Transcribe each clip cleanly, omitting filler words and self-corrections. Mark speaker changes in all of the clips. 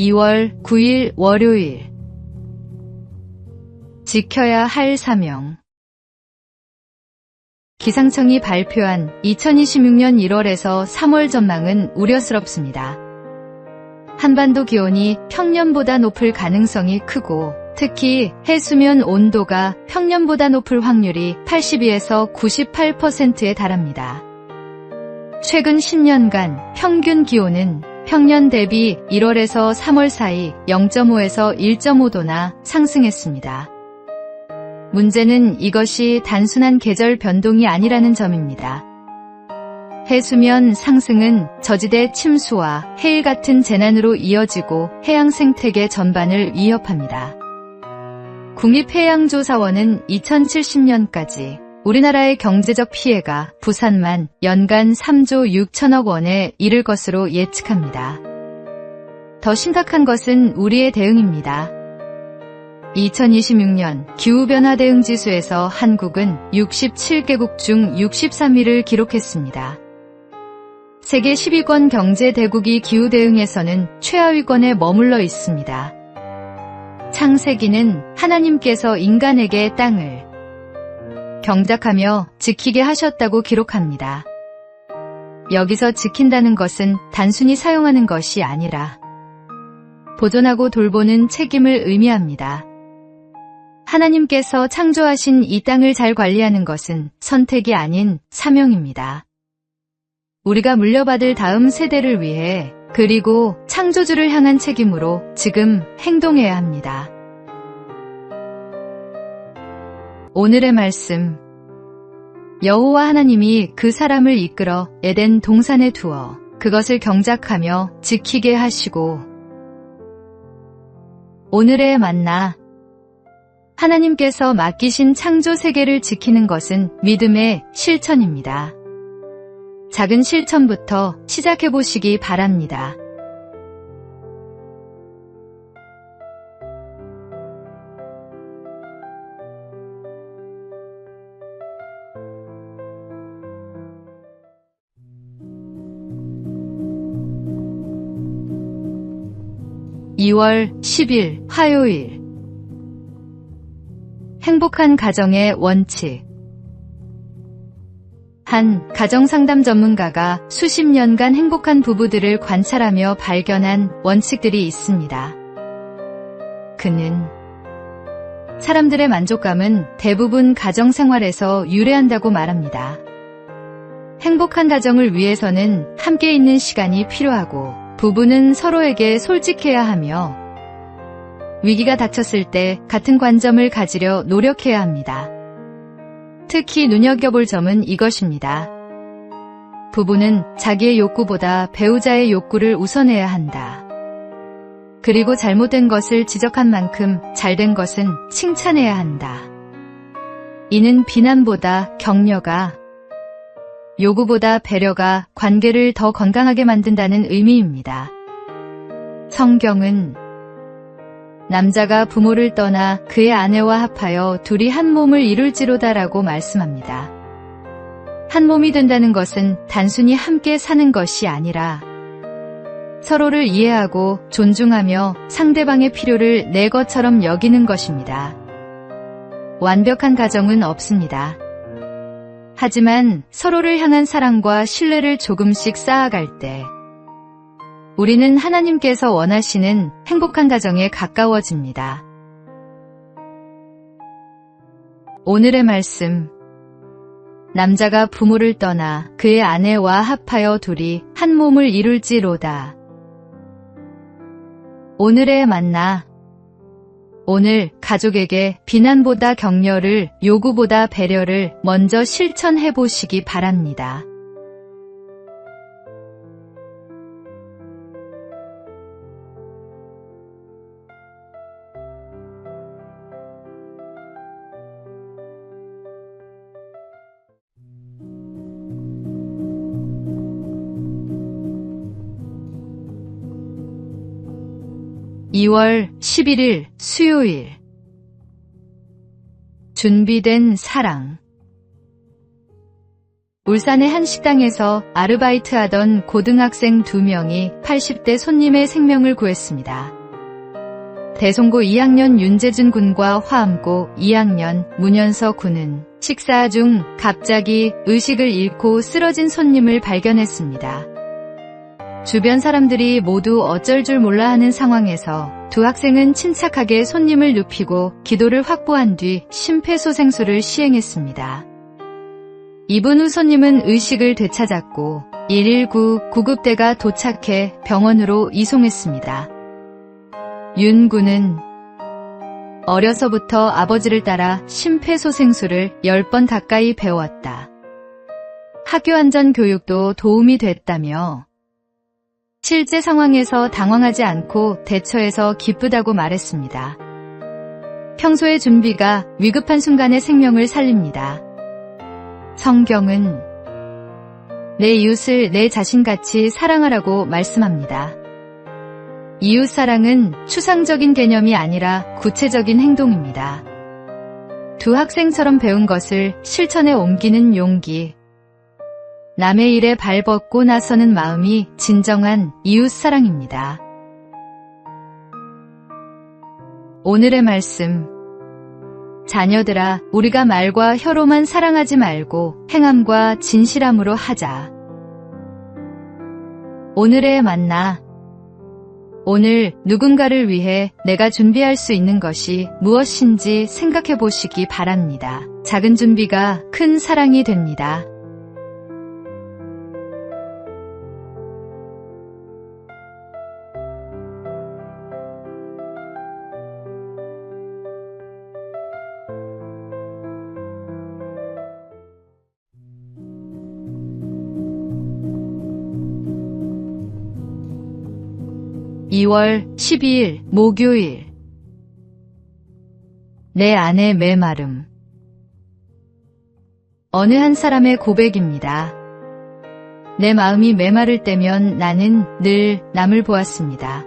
Speaker 1: 2월 9일 월요일. 지켜야 할 사명. 기상청이 발표한 2026년 1월에서 3월 전망은 우려스럽습니다. 한반도 기온이 평년보다 높을 가능성이 크고 특히 해수면 온도가 평년보다 높을 확률이 82에서 98%에 달합니다. 최근 10년간 평균 기온은 평년 대비 1월에서 3월 사이 0.5에서 1.5도나 상승했습니다. 문제는 이것이 단순한 계절 변동이 아니라는 점입니다. 해수면 상승은 저지대 침수와 해일 같은 재난으로 이어지고 해양 생태계 전반을 위협합니다. 국립해양조사원은 2070년까지 우리나라의 경제적 피해가 부산만 연간 3조 6천억 원에 이를 것으로 예측합니다. 더 심각한 것은 우리의 대응입니다. 2026년 기후변화 대응 지수에서 한국은 67개국 중 63위를 기록했습니다. 세계 10위권 경제 대국이 기후 대응에서는 최하위권에 머물러 있습니다. 창세기는 하나님께서 인간에게 땅을 경작하며 지키게 하셨다고 기록합니다. 여기서 지킨다는 것은 단순히 사용하는 것이 아니라 보존하고 돌보는 책임을 의미합니다. 하나님께서 창조하신 이 땅을 잘 관리하는 것은 선택이 아닌 사명입니다. 우리가 물려받을 다음 세대를 위해 그리고 창조주를 향한 책임으로 지금 행동해야 합니다. 오늘의 말씀. 여호와 하나님이 그 사람을 이끌어 에덴 동산에 두어 그것을 경작하며 지키게 하시고. 오늘의 만나. 하나님께서 맡기신 창조 세계를 지키는 것은 믿음의 실천입니다. 작은 실천부터 시작해 보시기 바랍니다. (2월 10일) 화요일. 행복한 가정의 원칙. 한 가정상담 전문가가 수십 년간 행복한 부부들을 관찰하며 발견한 원칙들이 있습니다. 그는 사람들의 만족감은 대부분 가정생활에서 유래한다고 말합니다. 행복한 가정을 위해서는 함께 있는 시간이 필요하고 부부는 서로에게 솔직해야 하며 위기가 닥쳤을 때 같은 관점을 가지려 노력해야 합니다. 특히 눈여겨볼 점은 이것입니다. 부부는 자기의 욕구보다 배우자의 욕구를 우선해야 한다. 그리고 잘못된 것을 지적한 만큼 잘된 것은 칭찬해야 한다. 이는 비난보다 격려가, 요구보다 배려가 관계를 더 건강하게 만든다는 의미입니다. 성경은 남자가 부모를 떠나 그의 아내와 합하여 둘이 한 몸을 이룰지로다라고 말씀합니다. 한 몸이 된다는 것은 단순히 함께 사는 것이 아니라 서로를 이해하고 존중하며 상대방의 필요를 내 것처럼 여기는 것입니다. 완벽한 가정은 없습니다. 하지만 서로를 향한 사랑과 신뢰를 조금씩 쌓아갈 때 우리는 하나님께서 원하시는 행복한 가정에 가까워집니다. 오늘의 말씀. 남자가 부모를 떠나 그의 아내와 합하여 둘이 한 몸을 이룰지로다. 오늘의 만나. 오늘 가족에게 비난보다 격려를, 요구보다 배려를 먼저 실천해 보시기 바랍니다. (2월 11일) 수요일. 준비된 사랑. 울산의 한 식당에서 아르바이트하던 고등학생 2명이 80대 손님의 생명을 구했습니다. 대송고 2학년 윤재준 군과 화암고 2학년 문현서 군은 식사 중 갑자기 의식을 잃고 쓰러진 손님을 발견했습니다. 주변 사람들이 모두 어쩔 줄 몰라 하는 상황에서 두 학생은 침착하게 손님을 눕히고 기도를 확보한 뒤 심폐소생술을 시행했습니다. 2분 후 손님은 의식을 되찾았고 119 구급대가 도착해 병원으로 이송했습니다. 윤 군은 어려서부터 아버지를 따라 심폐소생술을 10번 가까이 배웠다. 학교 안전 교육도 도움이 됐다며 실제 상황에서 당황하지 않고 대처해서 기쁘다고 말했습니다. 평소의 준비가 위급한 순간에 생명을 살립니다. 성경은 내 이웃을 내 자신같이 사랑하라고 말씀합니다. 이웃사랑은 추상적인 개념이 아니라 구체적인 행동입니다. 두 학생처럼 배운 것을 실천에 옮기는 용기, 남의 일에 발벗고 나서는 마음이 진정한 이웃사랑입니다. 오늘의 말씀, 자녀들아, 우리가 말과 혀로만 사랑하지 말고 행함과 진실함으로 하자. 오늘의 만나, 오늘 누군가를 위해 내가 준비할 수 있는 것이 무엇인지 생각해 보시기 바랍니다. 작은 준비가 큰 사랑이 됩니다. (2월 12일) 목요일. 내 안의 메마름. 어느 한 사람의 고백입니다. 내 마음이 메마를 때면 나는 늘 남을 보았습니다.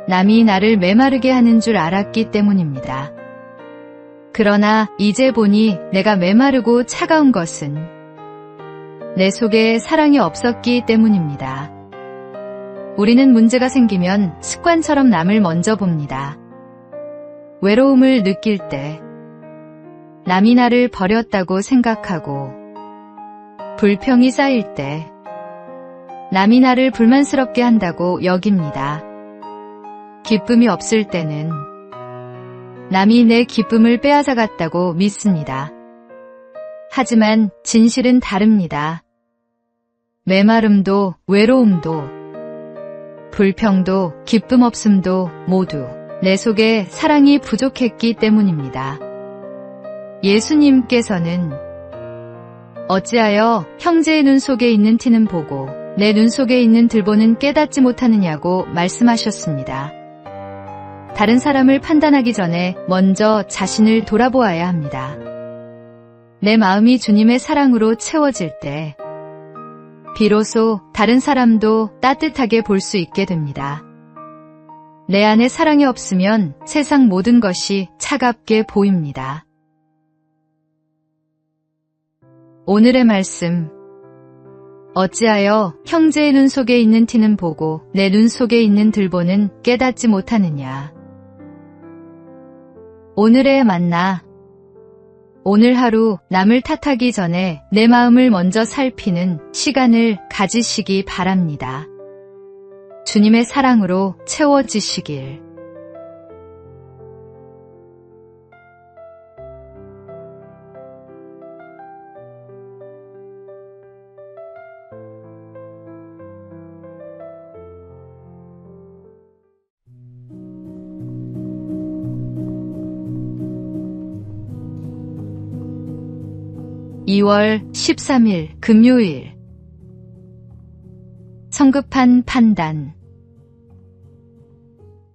Speaker 1: 남이 나를 메마르게 하는 줄 알았기 때문입니다. 그러나 이제 보니 내가 메마르고 차가운 것은 내 속에 사랑이 없었기 때문입니다. 우리는 문제가 생기면 습관처럼 남을 먼저 봅니다. 외로움을 느낄 때 남이 나를 버렸다고 생각하고, 불평이 쌓일 때 남이 나를 불만스럽게 한다고 여깁니다. 기쁨이 없을 때는 남이 내 기쁨을 빼앗아갔다고 믿습니다. 하지만 진실은 다릅니다. 메마름도 외로움도 불평도 기쁨 없음도 모두 내 속에 사랑이 부족했기 때문입니다. 예수님께서는 어찌하여 형제의 눈 속에 있는 티는 보고 내 눈 속에 있는 들보는 깨닫지 못하느냐고 말씀하셨습니다. 다른 사람을 판단하기 전에 먼저 자신을 돌아보아야 합니다. 내 마음이 주님의 사랑으로 채워질 때 비로소 다른 사람도 따뜻하게 볼 수 있게 됩니다. 내 안에 사랑이 없으면 세상 모든 것이 차갑게 보입니다. 오늘의 말씀, 어찌하여 형제의 눈 속에 있는 티는 보고 내 눈 속에 있는 들보는 깨닫지 못하느냐. 오늘의 만나, 오늘 하루 남을 탓하기 전에 내 마음을 먼저 살피는 시간을 가지시기 바랍니다. 주님의 사랑으로 채워지시길. (2월 13일) 금요일. 성급한 판단.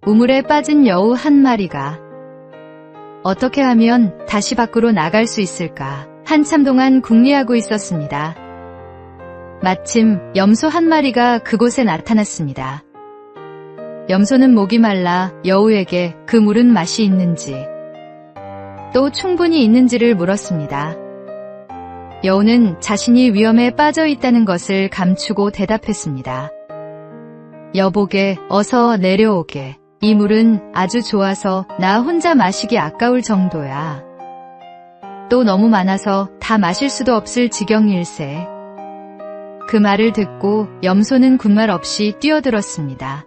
Speaker 1: 우물에 빠진 여우 한 마리가 어떻게 하면 다시 밖으로 나갈 수 있을까 한참 동안 궁리하고 있었습니다. 마침 염소 한 마리가 그곳에 나타났습니다. 염소는 목이 말라 여우에게 그 물은 맛이 있는지 또 충분히 있는지를 물었습니다. 여우는 자신이 위험에 빠져 있다는 것을 감추고 대답했습니다. 여보게, 어서 내려오게. 이 물은 아주 좋아서 나 혼자 마시기 아까울 정도야. 또 너무 많아서 다 마실 수도 없을 지경일세. 그 말을 듣고 염소는 군말 없이 뛰어들었습니다.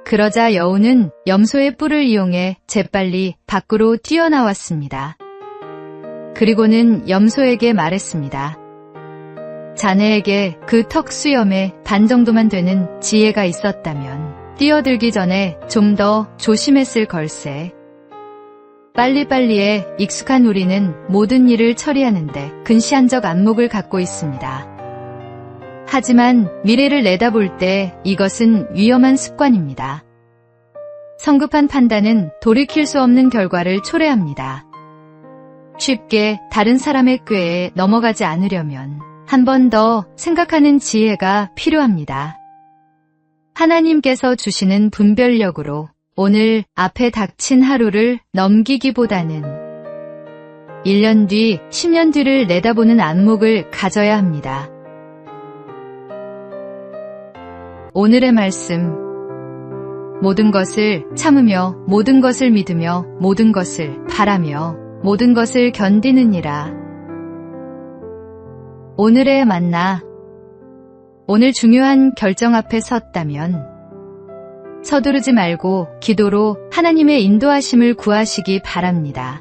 Speaker 1: 그러자 여우는 염소의 뿔을 이용해 재빨리 밖으로 뛰어나왔습니다. 그리고는 염소에게 말했습니다. 자네에게 그 턱 수염의 반 정도만 되는 지혜가 있었다면 뛰어들기 전에 좀 더 조심했을 걸세. 빨리빨리에 익숙한 우리는 모든 일을 처리하는데 근시안적 안목을 갖고 있습니다. 하지만 미래를 내다볼 때 이것은 위험한 습관입니다. 성급한 판단은 돌이킬 수 없는 결과를 초래합니다. 쉽게 다른 사람의 꾀에 넘어가지 않으려면 한 번 더 생각하는 지혜가 필요합니다. 하나님께서 주시는 분별력으로 오늘 앞에 닥친 하루를 넘기기보다는 1년 뒤, 10년 뒤를 내다보는 안목을 가져야 합니다. 오늘의 말씀. 모든 것을 참으며, 모든 것을 믿으며, 모든 것을 바라며, 모든 것을 견디느니라. 오늘의 만나. 오늘 중요한 결정 앞에 섰다면 서두르지 말고 기도로 하나님의 인도하심을 구하시기 바랍니다.